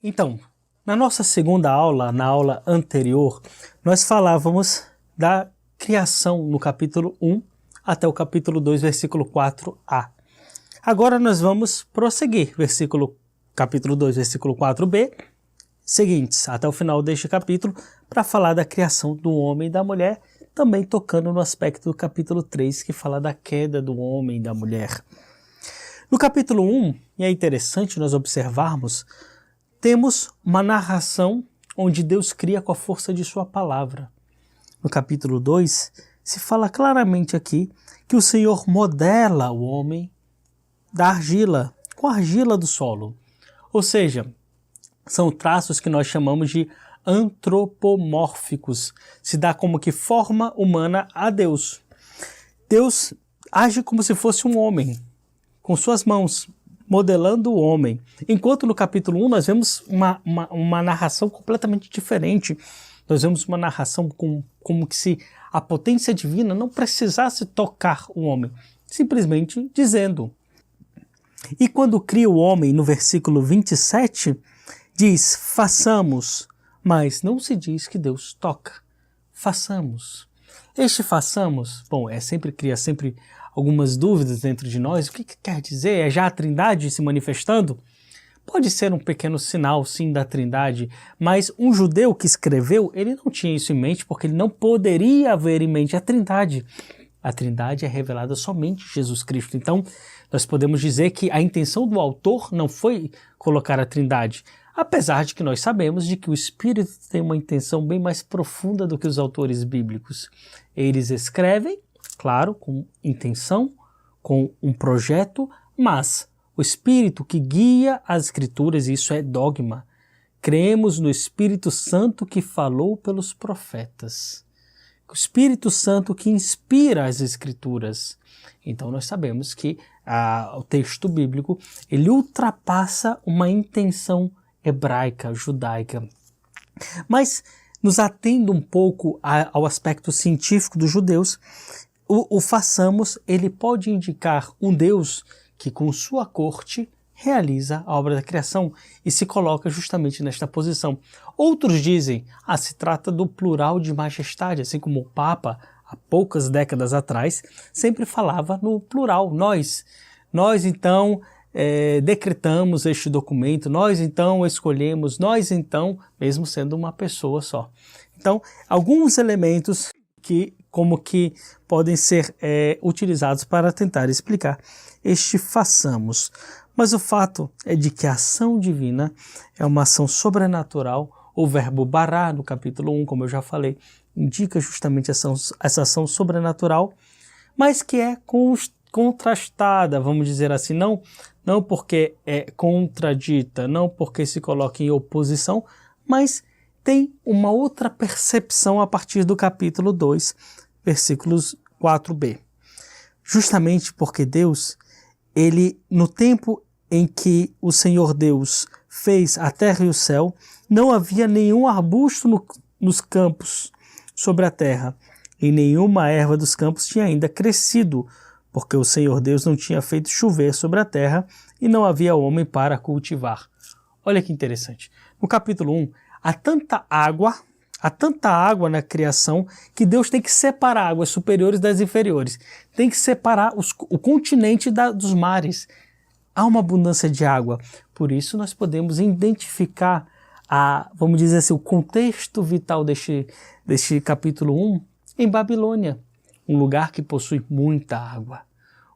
Então, na nossa segunda aula, na aula anterior, nós falávamos da criação no capítulo 1 até o capítulo 2, versículo 4a. Agora nós vamos prosseguir, capítulo 2, versículo 4b, seguintes, até o final deste capítulo, para falar da criação do homem e da mulher, também tocando no aspecto do capítulo 3, que fala da queda do homem e da mulher. No capítulo 1, e é interessante nós observarmos, temos uma narração onde Deus cria com a força de sua palavra. No capítulo 2, se fala claramente aqui que o Senhor modela o homem da argila, com a argila do solo. Ou seja, são traços que nós chamamos de antropomórficos. Se dá como que forma humana a Deus. Deus age como se fosse um homem, com suas mãos, modelando o homem. Enquanto no capítulo 1 nós vemos uma narração completamente diferente. Nós vemos uma narração como que se a potência divina não precisasse tocar o homem, simplesmente dizendo. E quando cria o homem, no versículo 27, diz, façamos, mas não se diz que Deus toca. Façamos. Este façamos, bom, cria sempre algumas dúvidas dentro de nós. O que quer dizer? É já a Trindade se manifestando? Pode ser um pequeno sinal, sim, da Trindade, mas um judeu que escreveu, ele não tinha isso em mente, porque ele não poderia haver em mente a Trindade. A Trindade é revelada somente em Jesus Cristo. Então, nós podemos dizer que a intenção do autor não foi colocar a Trindade, apesar de que nós sabemos de que o Espírito tem uma intenção bem mais profunda do que os autores bíblicos. Eles escrevem, claro, com intenção, com um projeto, mas o Espírito que guia as Escrituras, isso é dogma. Cremos no Espírito Santo que falou pelos profetas. O Espírito Santo que inspira as Escrituras. Então nós sabemos que o texto bíblico ele ultrapassa uma intenção hebraica, judaica. Mas, nos atendo um pouco ao aspecto científico dos judeus, o façamos, ele pode indicar um Deus que com sua corte realiza a obra da criação e se coloca justamente nesta posição. Outros dizem, se trata do plural de majestade, assim como o Papa, há poucas décadas atrás, sempre falava no plural, nós. Nós, então, decretamos este documento, nós, então, escolhemos, nós, então, mesmo sendo uma pessoa só. Então, alguns elementos que podem ser utilizados para tentar explicar este façamos. Mas o fato é de que a ação divina é uma ação sobrenatural. O verbo bará, no capítulo 1, como eu já falei, indica justamente essa ação sobrenatural, mas que é contrastada, vamos dizer assim, não porque é contradita, não porque se coloca em oposição, mas tem uma outra percepção a partir do capítulo 2, versículos 4b. Justamente porque Deus, no tempo em que o Senhor Deus fez a terra e o céu, não havia nenhum arbusto nos campos sobre a terra, e nenhuma erva dos campos tinha ainda crescido, porque o Senhor Deus não tinha feito chover sobre a terra, e não havia homem para cultivar. Olha que interessante. No capítulo 1, há tanta água na criação, que Deus tem que separar águas superiores das inferiores. Tem que separar o continente dos mares. Há uma abundância de água. Por isso nós podemos identificar, vamos dizer assim, o contexto vital deste capítulo 1 em Babilônia. Um lugar que possui muita água.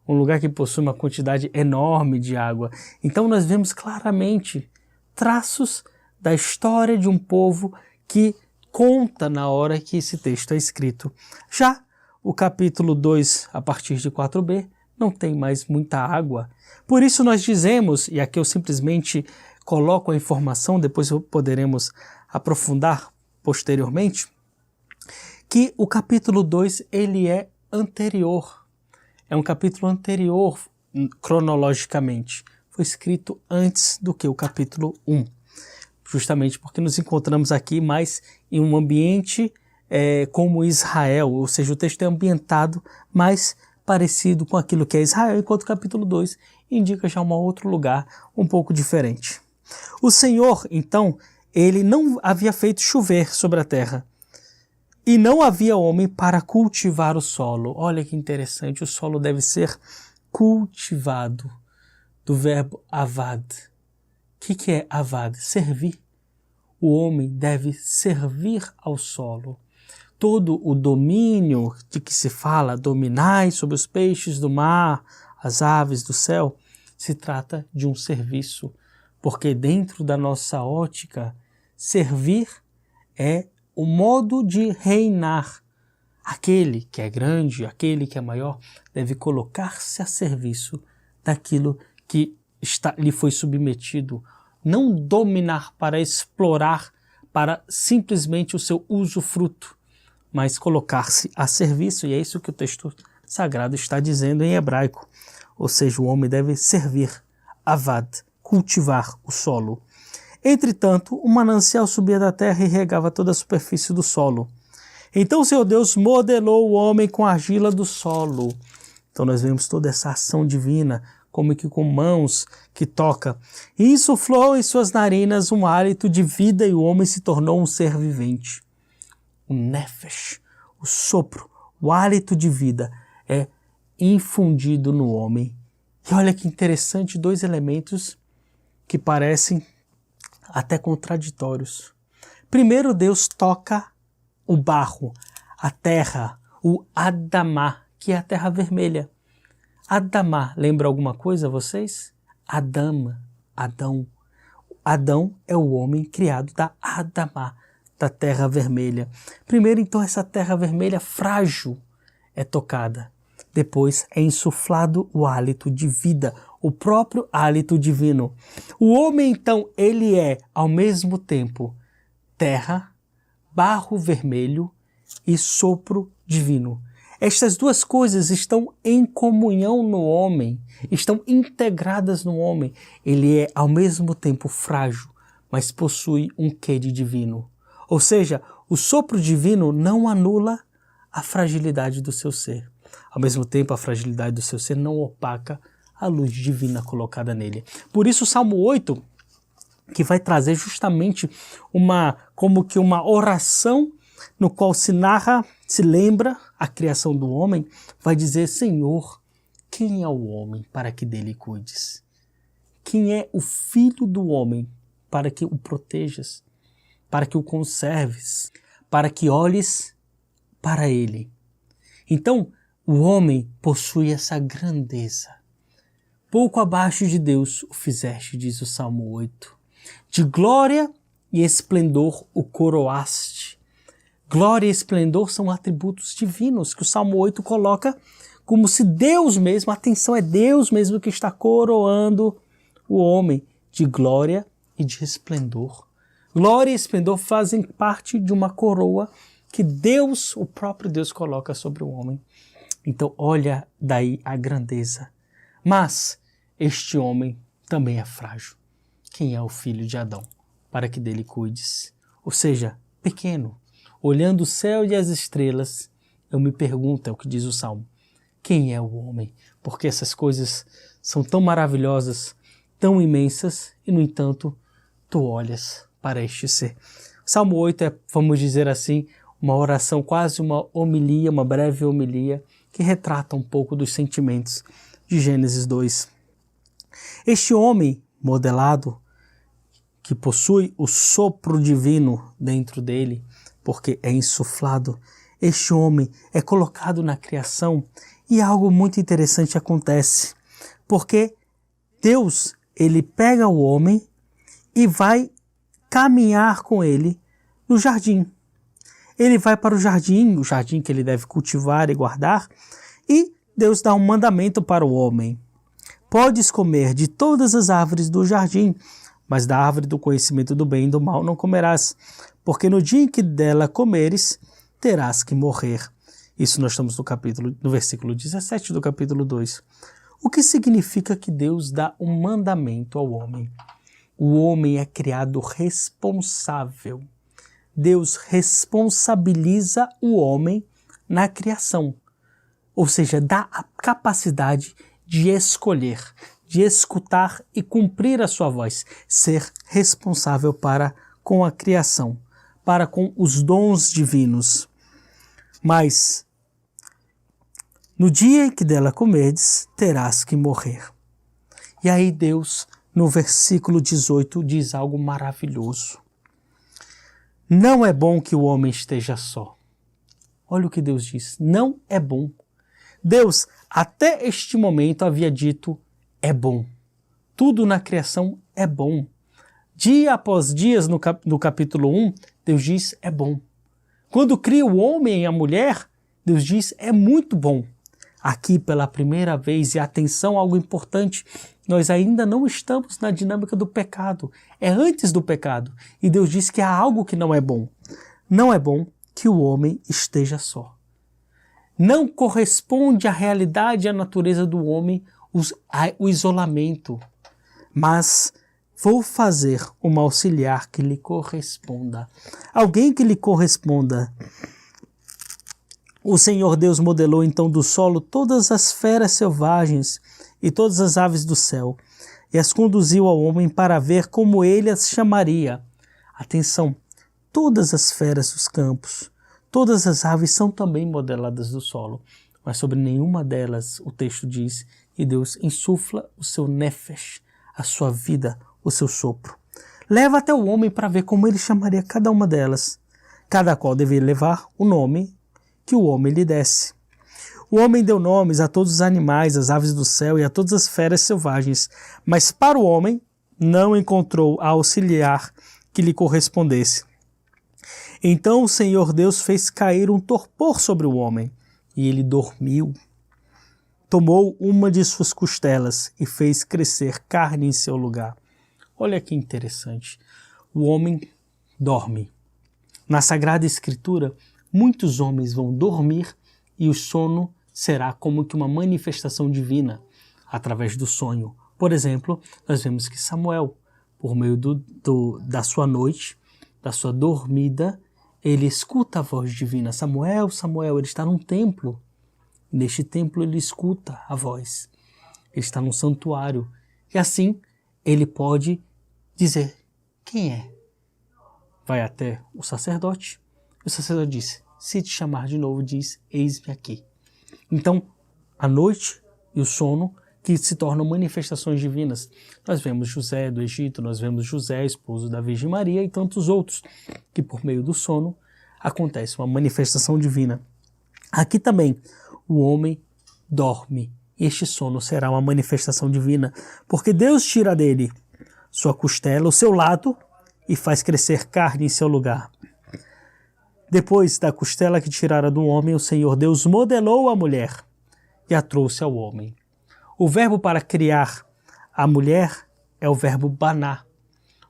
Um lugar que possui uma quantidade enorme de água. Então nós vemos claramente traços da história de um povo que conta na hora que esse texto é escrito. Já o capítulo 2, a partir de 4b, não tem mais muita água. Por isso nós dizemos, e aqui eu simplesmente coloco a informação, depois poderemos aprofundar posteriormente, que o capítulo 2 ele é anterior. É um capítulo anterior cronologicamente. Foi escrito antes do que o capítulo 1. Justamente porque nos encontramos aqui mais em um ambiente como Israel, ou seja, o texto é ambientado mais parecido com aquilo que é Israel, enquanto o capítulo 2 indica já um outro lugar um pouco diferente. O Senhor, então, ele não havia feito chover sobre a terra. E não havia homem para cultivar o solo. Olha que interessante, o solo deve ser cultivado, do verbo avad. O que é avad? Servir. O homem deve servir ao solo. Todo o domínio de que se fala, dominai sobre os peixes do mar, as aves do céu, se trata de um serviço, porque dentro da nossa ótica, servir é o modo de reinar. Aquele que é grande, aquele que é maior, deve colocar-se a serviço daquilo que lhe foi submetido. Não dominar para explorar, para simplesmente o seu usufruto, mas colocar-se a serviço, e é isso que o texto sagrado está dizendo em hebraico. Ou seja, o homem deve servir, avad, cultivar o solo. Entretanto, o manancial subia da terra e regava toda a superfície do solo. Então o Senhor Deus modelou o homem com a argila do solo. Então nós vemos toda essa ação divina, como que com mãos que toca. E insuflou em suas narinas um hálito de vida e o homem se tornou um ser vivente. O nefesh, o sopro, o hálito de vida é infundido no homem. E olha que interessante, dois elementos que parecem até contraditórios. Primeiro, Deus toca o barro, a terra, o Adamá, que é a terra vermelha. Adamá, lembra alguma coisa a vocês? Adama, Adão. Adão é o homem criado da Adamá, da terra vermelha. Primeiro, então, essa terra vermelha frágil é tocada. Depois é insuflado o hálito de vida, o próprio hálito divino. O homem, então, ele é, ao mesmo tempo, terra, barro vermelho e sopro divino. Estas duas coisas estão em comunhão no homem, estão integradas no homem. Ele é, ao mesmo tempo, frágil, mas possui um quê de divino. Ou seja, o sopro divino não anula a fragilidade do seu ser. Ao mesmo tempo, a fragilidade do seu ser não opaca a luz divina colocada nele. Por isso, o Salmo 8, que vai trazer justamente como que uma oração no qual se narra, se lembra a criação do homem, vai dizer: Senhor, quem é o homem para que dele cuides? Quem é o filho do homem para que o protejas, para que o conserves, para que olhes para ele? Então, o homem possui essa grandeza. Pouco abaixo de Deus o fizeste, diz o Salmo 8. De glória e esplendor o coroaste. Glória e esplendor são atributos divinos que o Salmo 8 coloca como se Deus mesmo, atenção, é Deus mesmo que está coroando o homem de glória e de esplendor. Glória e esplendor fazem parte de uma coroa que Deus, o próprio Deus, coloca sobre o homem. Então olha daí a grandeza. Mas este homem também é frágil. Quem é o filho de Adão para que dele cuides? Ou seja, pequeno. Olhando o céu e as estrelas, eu me pergunto, é o que diz o Salmo, quem é o homem? Porque essas coisas são tão maravilhosas, tão imensas, e no entanto, tu olhas para este ser. O Salmo 8 é, vamos dizer assim, uma oração, quase uma homilia, uma breve homilia, que retrata um pouco dos sentimentos de Gênesis 2. Este homem modelado, que possui o sopro divino dentro dele, porque é insuflado, este homem é colocado na criação e algo muito interessante acontece, porque Deus, ele pega o homem e vai caminhar com ele no jardim. Ele vai para o jardim que ele deve cultivar e guardar, e Deus dá um mandamento para o homem. Podes comer de todas as árvores do jardim, mas da árvore do conhecimento do bem e do mal não comerás, porque no dia em que dela comeres, terás que morrer. Isso nós estamos no versículo 17 do capítulo 2. O que significa que Deus dá um mandamento ao homem? O homem é criado responsável. Deus responsabiliza o homem na criação, ou seja, dá a capacidade de escolher, de escutar e cumprir a sua voz, ser responsável para com a criação, para com os dons divinos. Mas no dia em que dela comerdes, terás que morrer. E aí Deus, no versículo 18, diz algo maravilhoso. Não é bom que o homem esteja só. Olha o que Deus diz. Não é bom. Deus, até este momento, havia dito, é bom. Tudo na criação é bom. Dia após dia, no capítulo 1, Deus diz, é bom. Quando cria o homem e a mulher, Deus diz, é muito bom. Aqui, pela primeira vez, e atenção, algo importante, nós ainda não estamos na dinâmica do pecado. É antes do pecado. E Deus diz que há algo que não é bom. Não é bom que o homem esteja só. Não corresponde à realidade e à natureza do homem o isolamento. Mas vou fazer uma auxiliar que lhe corresponda. Alguém que lhe corresponda. O Senhor Deus modelou então do solo todas as feras selvagens e todas as aves do céu, e as conduziu ao homem para ver como ele as chamaria. Atenção, todas as feras dos campos, todas as aves são também modeladas do solo, mas sobre nenhuma delas o texto diz que Deus insufla o seu nefesh, a sua vida, o seu sopro. Leva até o homem para ver como ele chamaria cada uma delas, cada qual deveria levar o nome que o homem lhe desse. O homem deu nomes a todos os animais, às aves do céu e a todas as feras selvagens, mas para o homem não encontrou a auxiliar que lhe correspondesse. Então o Senhor Deus fez cair um torpor sobre o homem, e ele dormiu. Tomou uma de suas costelas e fez crescer carne em seu lugar. Olha que interessante. O homem dorme. Na Sagrada Escritura, muitos homens vão dormir e o sono será como que uma manifestação divina através do sonho. Por exemplo, nós vemos que Samuel, por meio da sua noite, da sua dormida, ele escuta a voz divina. Samuel, Samuel, ele está num templo. Neste templo ele escuta a voz. Ele está num santuário. E assim ele pode dizer, quem é? Vai até o sacerdote. O sacerdote diz, se te chamar de novo, diz, eis-me aqui. Então, a noite e o sono que se tornam manifestações divinas. Nós vemos José do Egito, nós vemos José, esposo da Virgem Maria e tantos outros, que por meio do sono acontece uma manifestação divina. Aqui também, o homem dorme. Este sono será uma manifestação divina, porque Deus tira dele sua costela, o seu lado, e faz crescer carne em seu lugar. Depois da costela que tirara do homem, o Senhor Deus modelou a mulher e a trouxe ao homem. O verbo para criar a mulher é o verbo baná.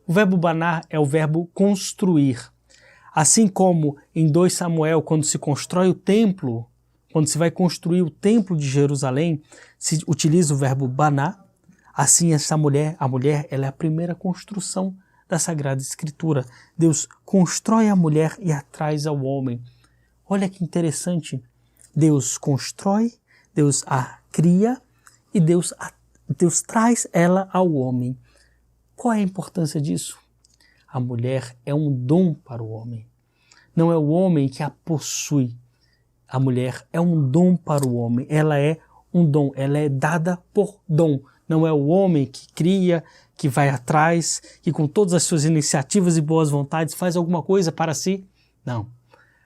O verbo baná é o verbo construir. Assim como em 2 Samuel, quando se constrói o templo, quando se vai construir o templo de Jerusalém, se utiliza o verbo baná. Assim essa mulher, ela é a primeira construção da Sagrada Escritura. Deus constrói a mulher e a traz ao homem. Olha que interessante. Deus constrói, Deus a cria e Deus traz ela ao homem. Qual é a importância disso? A mulher é um dom para o homem. Não é o homem que a possui. A mulher é um dom para o homem. Ela é um dom. Ela é dada por dom. Não é o homem que cria, que vai atrás, que com todas as suas iniciativas e boas vontades faz alguma coisa para si. Não.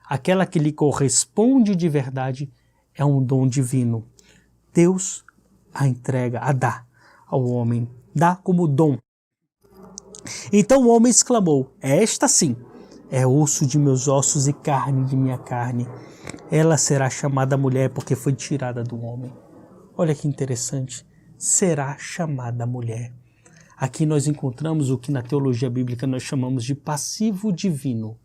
Aquela que lhe corresponde de verdade é um dom divino. Deus a entrega, a dá ao homem. Dá como dom. Então o homem exclamou, esta sim, é osso de meus ossos e carne de minha carne. Ela será chamada mulher porque foi tirada do homem. Olha que interessante. Será chamada mulher. Aqui nós encontramos o que na teologia bíblica nós chamamos de passivo divino.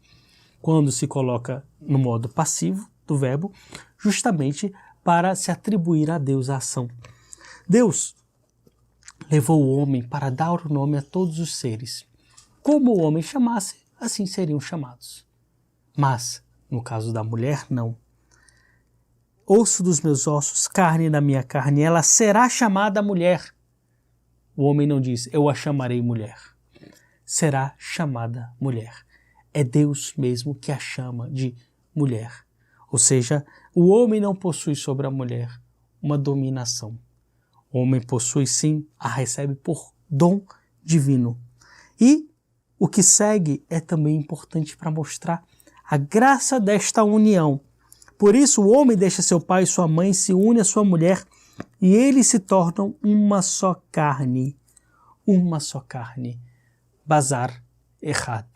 Quando se coloca no modo passivo do verbo, justamente para se atribuir a Deus a ação. Deus levou o homem para dar o nome a todos os seres. Como o homem chamasse, assim seriam chamados. Mas, no caso da mulher, não. Osso dos meus ossos, carne da minha carne, ela será chamada mulher. O homem não diz, eu a chamarei mulher. Será chamada mulher. É Deus mesmo que a chama de mulher. Ou seja, o homem não possui sobre a mulher uma dominação. O homem possui sim, a recebe por dom divino. E o que segue é também importante para mostrar a graça desta união. Por isso o homem deixa seu pai e sua mãe, se une à sua mulher e eles se tornam uma só carne. Uma só carne. Bazar Echad.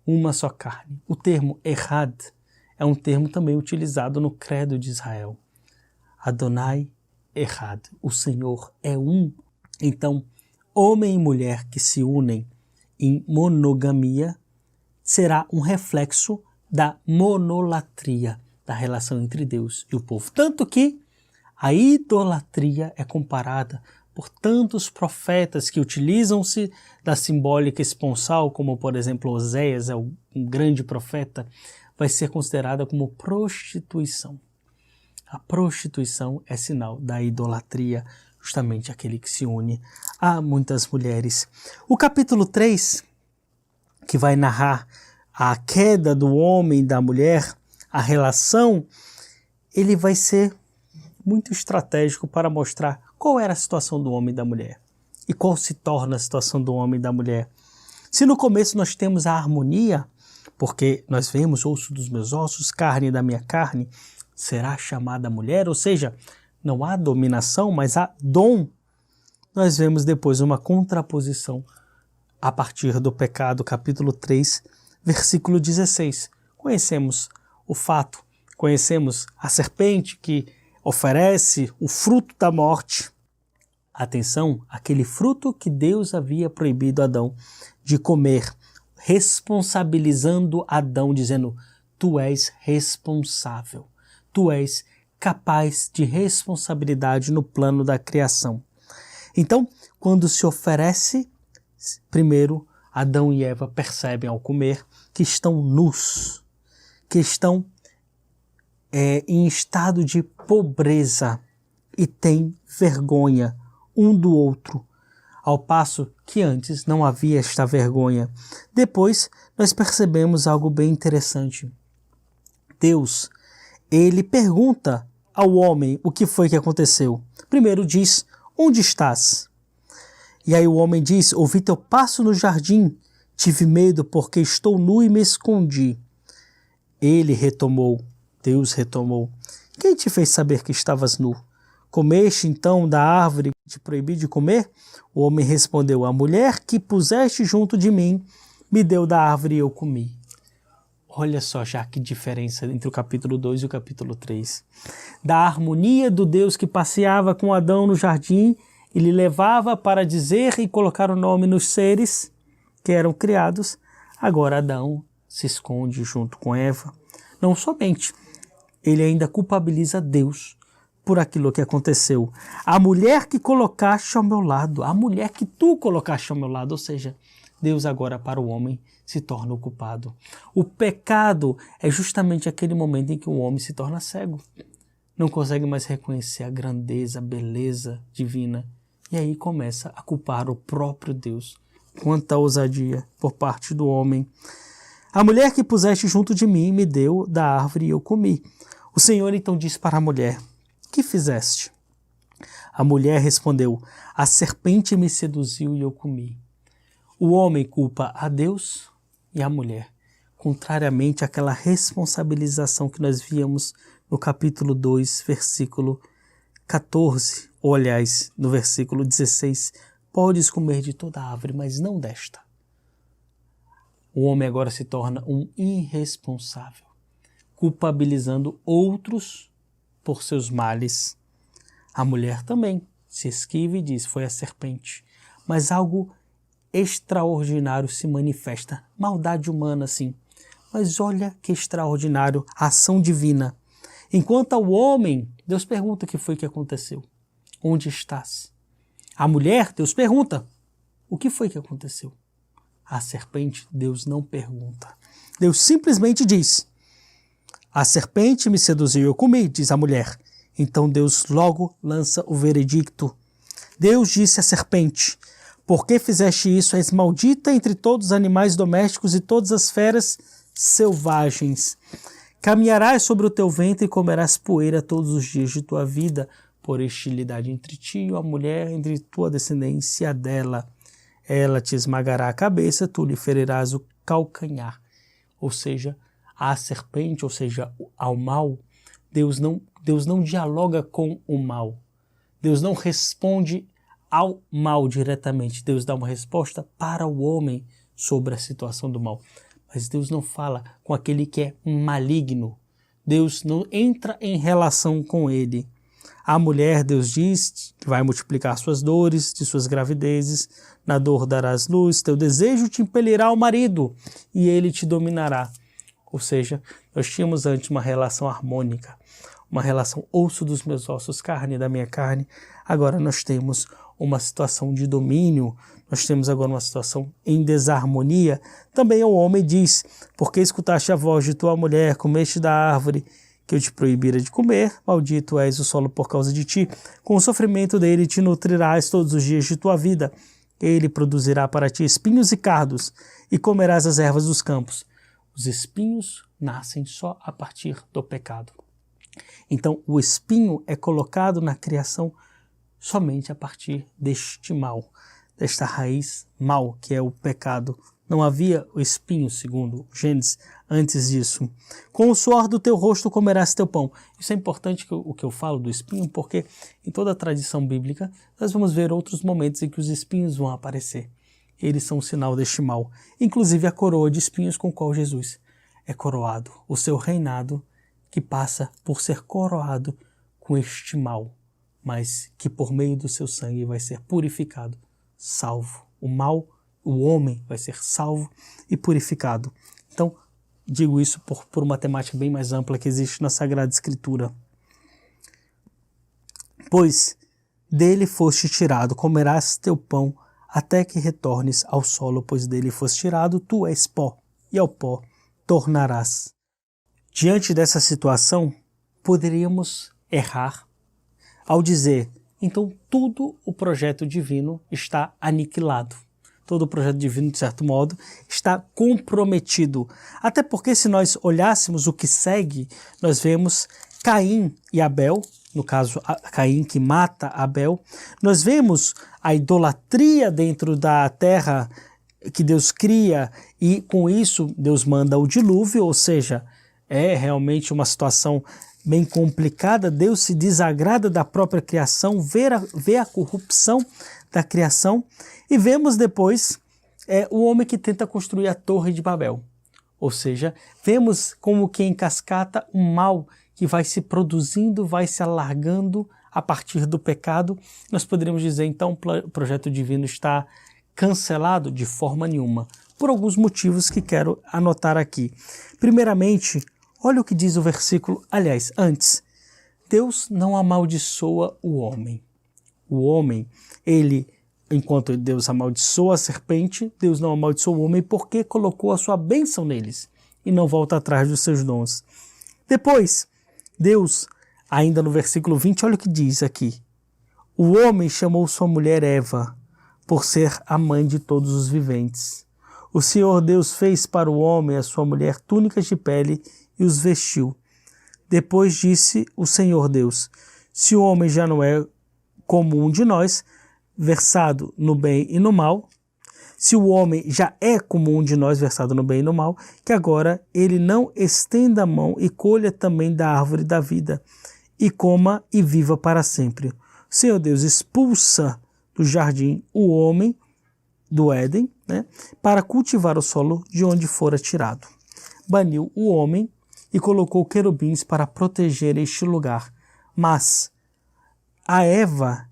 Uma só carne. O termo Echad é um termo também utilizado no credo de Israel. Adonai Echad. O Senhor é um. Então, homem e mulher que se unem em monogamia será um reflexo da monolatria, da relação entre Deus e o povo. Tanto que a idolatria é comparada por tantos profetas que utilizam-se da simbólica esponsal, como por exemplo Oséias é um grande profeta, vai ser considerada como prostituição. A prostituição é sinal da idolatria, justamente aquele que se une a muitas mulheres. O capítulo 3, que vai narrar a queda do homem e da mulher, a relação, ele vai ser muito estratégico para mostrar qual era a situação do homem e da mulher e qual se torna a situação do homem e da mulher. Se no começo nós temos a harmonia, porque nós vemos osso dos meus ossos, carne da minha carne, será chamada mulher, ou seja, não há dominação, mas há dom. Nós vemos depois uma contraposição a partir do pecado, capítulo 3, versículo 16. Conhecemos o fato, conhecemos a serpente que oferece o fruto da morte. Atenção, aquele fruto que Deus havia proibido Adão de comer, responsabilizando Adão, dizendo, tu és responsável, tu és capaz de responsabilidade no plano da criação. Então, quando se oferece, primeiro Adão e Eva percebem ao comer que estão nus, que estão em estado de pobreza e têm vergonha um do outro, ao passo que antes não havia esta vergonha. Depois nós percebemos algo bem interessante. Deus, ele pergunta ao homem o que foi que aconteceu. Primeiro diz, onde estás? E aí o homem diz, ouvi teu passo no jardim, tive medo porque estou nu e me escondi. Ele retomou, Deus retomou, quem te fez saber que estavas nu? Comeste então da árvore que te proibi de comer? O homem respondeu, a mulher que puseste junto de mim me deu da árvore e eu comi. Olha só já que diferença entre o capítulo 2 e o capítulo 3. Da harmonia do Deus que passeava com Adão no jardim e lhe levava para dizer e colocar o nome nos seres que eram criados, agora Adão se esconde junto com Eva. Não somente, ele ainda culpabiliza Deus por aquilo que aconteceu. A mulher que colocaste ao meu lado, a mulher que tu colocaste ao meu lado, ou seja, Deus agora para o homem se torna o culpado. O pecado é justamente aquele momento em que o homem se torna cego. Não consegue mais reconhecer a grandeza, a beleza divina. E aí começa a culpar o próprio Deus. Quanta ousadia por parte do homem. A mulher que puseste junto de mim me deu da árvore e eu comi. O Senhor então disse para a mulher, que fizeste? A mulher respondeu, a serpente me seduziu e eu comi. O homem culpa a Deus e a mulher, contrariamente àquela responsabilização que nós víamos no capítulo 2, versículo 14, ou aliás, no versículo 16, podes comer de toda a árvore, mas não desta. O homem agora se torna um irresponsável, culpabilizando outros por seus males. A mulher também se esquiva e diz, foi a serpente. Mas algo extraordinário se manifesta. Maldade humana, sim. Mas olha que extraordinário a ação divina. Enquanto ao homem, Deus pergunta o que foi que aconteceu. Onde estás? A mulher, Deus pergunta, o que foi que aconteceu? A serpente, Deus não pergunta. Deus simplesmente diz, a serpente me seduziu e eu comi, diz a mulher. Então Deus logo lança o veredicto. Deus disse à serpente: por que fizeste isso? És maldita entre todos os animais domésticos e todas as feras selvagens. Caminharás sobre o teu ventre e comerás poeira todos os dias de tua vida, por hostilidade entre ti e a mulher, entre tua descendência e a dela. Ela te esmagará a cabeça, tu lhe ferirás o calcanhar. Ou seja, a serpente, ou seja, ao mal, Deus não dialoga com o mal. Deus não responde ao mal diretamente. Deus dá uma resposta para o homem sobre a situação do mal. Mas Deus não fala com aquele que é maligno. Deus não entra em relação com ele. A mulher, Deus diz, que vai multiplicar suas dores, de suas gravidezes. Na dor darás luz, teu desejo te impelirá ao marido, e ele te dominará. Ou seja, nós tínhamos antes uma relação harmônica, uma relação osso dos meus ossos, carne da minha carne. Agora nós temos uma situação de domínio, nós temos agora uma situação em desarmonia. Também o homem diz: porque escutaste a voz de tua mulher, comeste da árvore que eu te proibira de comer, maldito és o solo por causa de ti, com o sofrimento dele te nutrirás todos os dias de tua vida. Ele produzirá para ti espinhos e cardos, e comerás as ervas dos campos. Os espinhos nascem só a partir do pecado. Então, o espinho é colocado na criação somente a partir deste mal, desta raiz mal, que é o pecado. Não havia o espinho, segundo Gênesis, antes disso. Com o suor do teu rosto comerás teu pão. Isso é importante o que eu falo do espinho, porque em toda a tradição bíblica nós vamos ver outros momentos em que os espinhos vão aparecer. Eles são um sinal deste mal. Inclusive a coroa de espinhos com qual Jesus é coroado. O seu reinado que passa por ser coroado com este mal, mas que por meio do seu sangue vai ser purificado, salvo. O mal, o homem vai ser salvo e purificado. Então, digo isso por uma temática bem mais ampla que existe na Sagrada Escritura. Pois dele foste tirado, comerás teu pão até que retornes ao solo, pois dele foste tirado, tu és pó, e ao pó tornarás. Diante dessa situação, poderíamos errar ao dizer: então todo o projeto divino está aniquilado. Todo o projeto divino, de certo modo, está comprometido. Até porque se nós olhássemos o que segue, nós vemos Caim e Abel, no caso Caim que mata Abel. Nós vemos a idolatria dentro da terra que Deus cria e com isso Deus manda o dilúvio, ou seja, é realmente uma situação bem complicada. Deus se desagrada da própria criação, vê a corrupção da criação, e vemos depois o homem que tenta construir a Torre de Babel. Ou seja, vemos como que em cascata um mal que vai se produzindo, vai se alargando a partir do pecado. Nós poderíamos dizer, então, o projeto divino está cancelado? De forma nenhuma, por alguns motivos que quero anotar aqui. Primeiramente, olha o que diz o versículo, aliás, antes. Deus não amaldiçoa o homem. O homem, enquanto Deus amaldiçoa a serpente, Deus não amaldiçoa o homem porque colocou a sua bênção neles e não volta atrás dos seus dons. Depois, Deus, ainda no versículo 20, olha o que diz aqui. O homem chamou sua mulher Eva, por ser a mãe de todos os viventes. O Senhor Deus fez para o homem e a sua mulher túnicas de pele e os vestiu. Depois disse o Senhor Deus: se o homem já não é como um de nós, versado no bem e no mal, se o homem já é como um de nós, versado no bem e no mal, que agora ele não estenda a mão e colha também da árvore da vida, e coma e viva para sempre. O Senhor Deus expulsa do jardim o homem do Éden, para cultivar o solo de onde fora tirado. Baniu o homem e colocou querubins para proteger este lugar. Mas a Eva,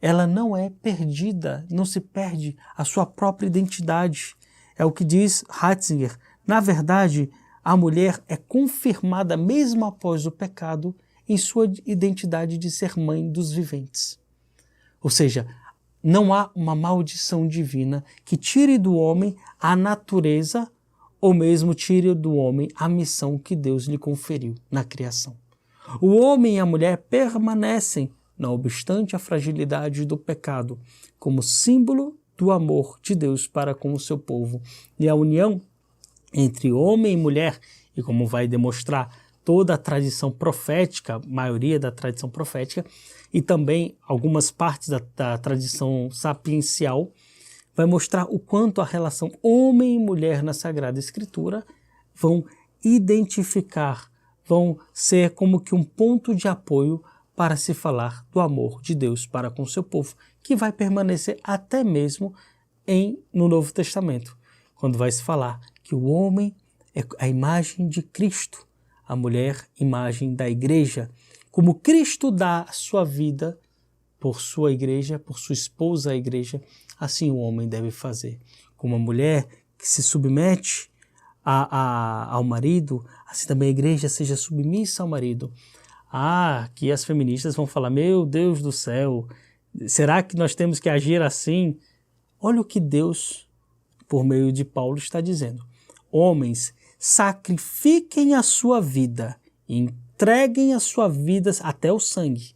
ela não é perdida, não se perde a sua própria identidade. É o que diz Ratzinger. Na verdade, a mulher é confirmada, mesmo após o pecado, em sua identidade de ser mãe dos viventes. Ou seja, não há uma maldição divina que tire do homem a natureza ou mesmo tire do homem a missão que Deus lhe conferiu na criação. O homem e a mulher permanecem não obstante a fragilidade do pecado, como símbolo do amor de Deus para com o seu povo. E a união entre homem e mulher, e como vai demonstrar toda a tradição profética, a maioria da tradição profética, e também algumas partes da tradição sapiencial, vai mostrar o quanto a relação homem e mulher na Sagrada Escritura vão identificar, vão ser como que um ponto de apoio para se falar do amor de Deus para com o seu povo, que vai permanecer até mesmo no Novo Testamento, quando vai se falar que o homem é a imagem de Cristo, a mulher, imagem da igreja. Como Cristo dá a sua vida por sua igreja, por sua esposa, a igreja, assim o homem deve fazer. Como a mulher que se submete ao marido, assim também a igreja seja submissa ao marido. Aqui as feministas vão falar, meu Deus do céu, será que nós temos que agir assim? Olha o que Deus, por meio de Paulo, está dizendo. Homens, sacrifiquem a sua vida, entreguem a sua vida até o sangue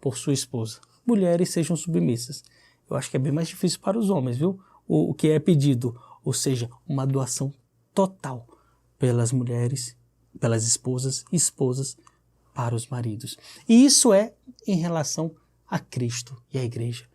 por sua esposa. Mulheres sejam submissas. Eu acho que é bem mais difícil para os homens, viu? O que é pedido, ou seja, uma doação total pelas mulheres, pelas esposas e esposas para os maridos. E isso é em relação a Cristo e a igreja.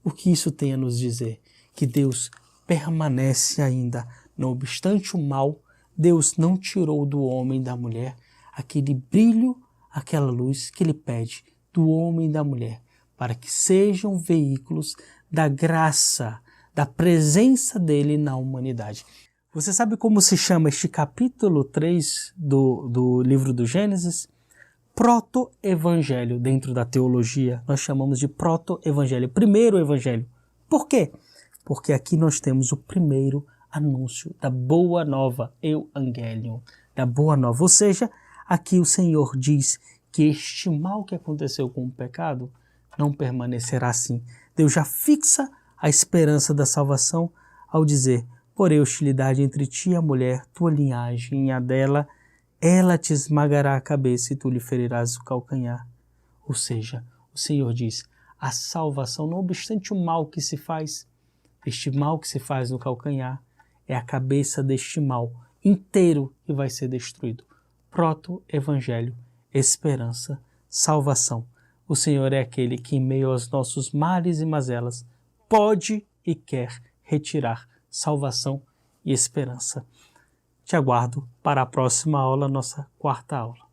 O que isso tem a nos dizer? Que Deus permanece ainda, não obstante o mal, Deus não tirou do homem e da mulher aquele brilho, aquela luz que Ele pede do homem e da mulher, para que sejam veículos da graça, da presença dEle na humanidade. Você sabe como se chama este capítulo 3 do livro do Gênesis? Proto-evangelho. Dentro da teologia, nós chamamos de proto-evangelho, primeiro evangelho. Por quê? Porque aqui nós temos o primeiro anúncio da boa nova, Evangelion, da boa nova. Ou seja, aqui o Senhor diz que este mal que aconteceu com o pecado não permanecerá assim. Deus já fixa a esperança da salvação ao dizer, porém hostilidade entre ti e a mulher, tua linhagem e a dela, ela te esmagará a cabeça e tu lhe ferirás o calcanhar. Ou seja, o Senhor diz, a salvação, não obstante o mal que se faz, este mal que se faz no calcanhar, é a cabeça deste mal inteiro que vai ser destruído. Proto-evangelho, esperança, salvação. O Senhor é aquele que, em meio aos nossos males e mazelas, pode e quer retirar salvação e esperança. Te aguardo para a próxima aula, nossa quarta aula.